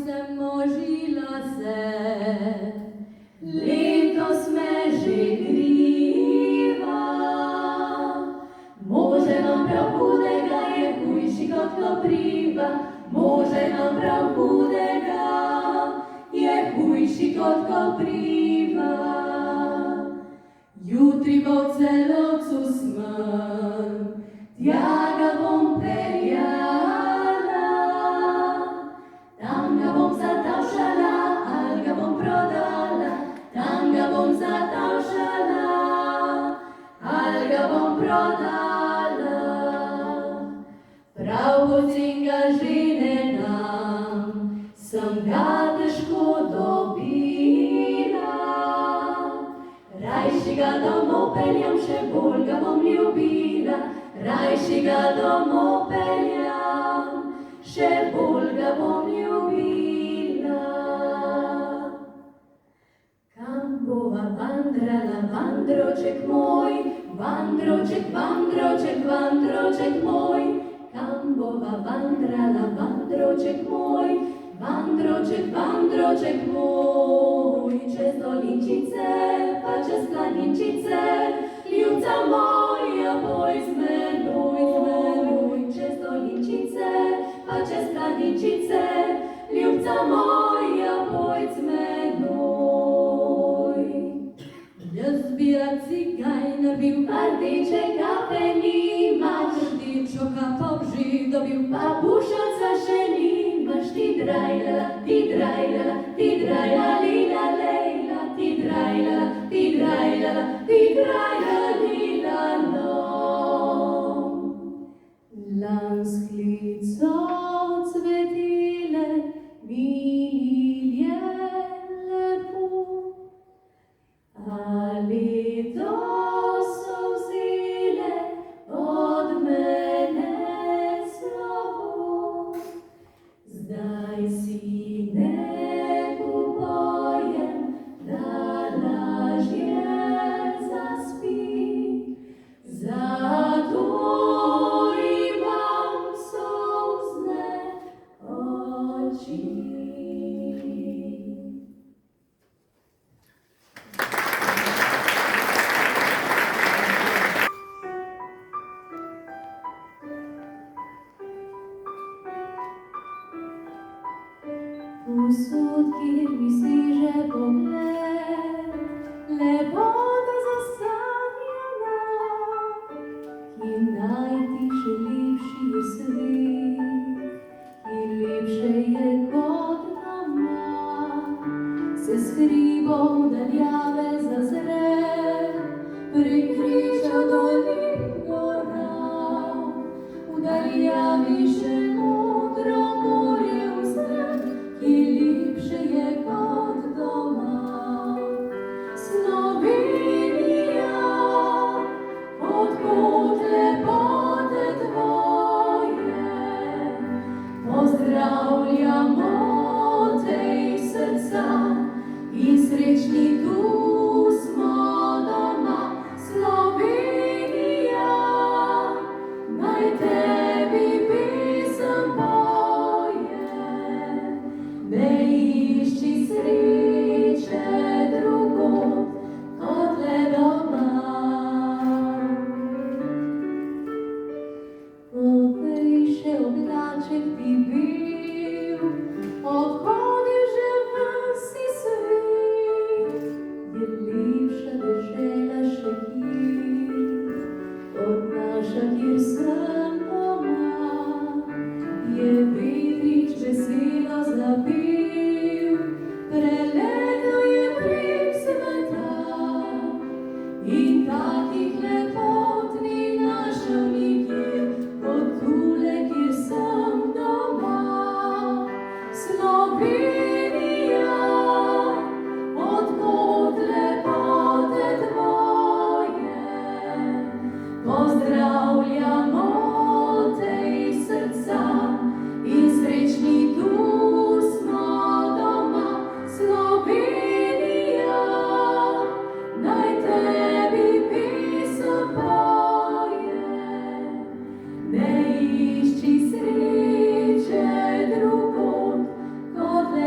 Soncem možila se, letos me že griva. Može nam prav hudega je hujši kot kopriva, može nam prav hudega je hujši kot kopriva. Jutri bo v Celovcu smrt, tja ga bom peljala. Tam ga bom zatavšala, ali ga bom prodala. Tam ga bom zatavšala, ali ga bom prodala. Prav pocen ga že ne dam, sem ga težko dobila. Rajši ga domov peljam, še bolj ga bom ljubila. Rajši ga domov peljam, še bolj ga bom ljubila. Kam bova vandrala, vandroček moj, vandroček, vandroček, vandroček moj. Kam bova vandrala, vandroček moj, vandroček, vandroček moj. Čez dolinčice, pa čez planinčice, ljubca moja, boj z menoj. Čez dolinčice, pa čez planinčice, ljubca moja, boj z menoj. Jaz bi rad cigajner bil, pa rdeče kape nimaš, rdečo kapo v žig dobil, pa bušaca še nimaš. Ti drajlala, ti drajlala, ti drajlala, lila lejla, ti drajlala, ti drajlala, ti drajlala, lila lom. Lanskih so cvetile, mi lilje lepo, a letos so vzele od mene slovo. Zdaj si ne kupojem, da lažje zaspi, zato imam solzne oči. Povsod, kjer mi seže pogled, lepota zasanjana, ki najti še lepši je svet, ki lepše je kot nama. Se s hribov daljave zazre, prikriča dolin gora, v daljavi še modro morje vztrah, ki lepše je kot doma. Slovenija, od kod lepote tvoje, pozdravljamo te iz srca in srečni tu smo doma. Slovenija, naj tebi pesem poje, ne išči sreče drugod kot le doma. Popej še oblaček bi bil, odhodi že vsi svet, je lepša dežela še kjer, od naša, kjer sem doma. Je vetrič veselo zapel, preletel je prek sveta in takih lepot ni našel nikjer, kot tule, kjer sem doma. Slovenija, od kod lepote tvoje, pozdravljamo te iz srca in srečni tu smo doma. Slovenija, naj tebi pesem poje, ne išči sreče drugod kot le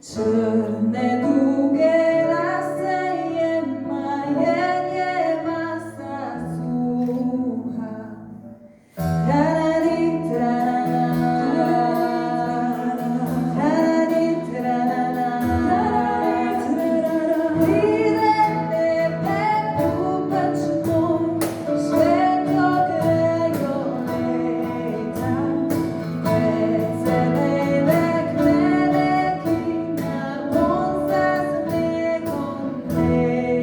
Črne duge lase jema, njema sa suha. Trarari, trarara, trarari, trarara, pride lepe kupač moj, svetog Joleta. Vesele lek melekina, bonza s mlekom mleka.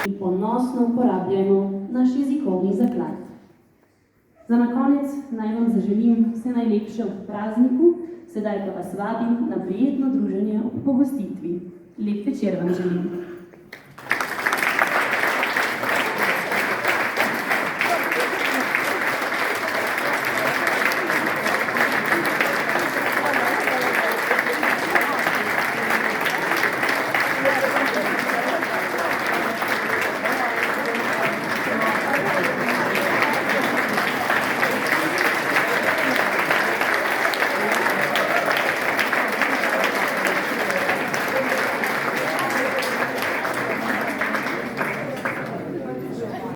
In ponosno uporabljajmo naš jezikovni zaklad. Za na konec naj vam zaželim vse najlepše ob prazniku, sedaj pa vas vabim na prijetno druženje ob pogostitvi. Lep večer vam želim.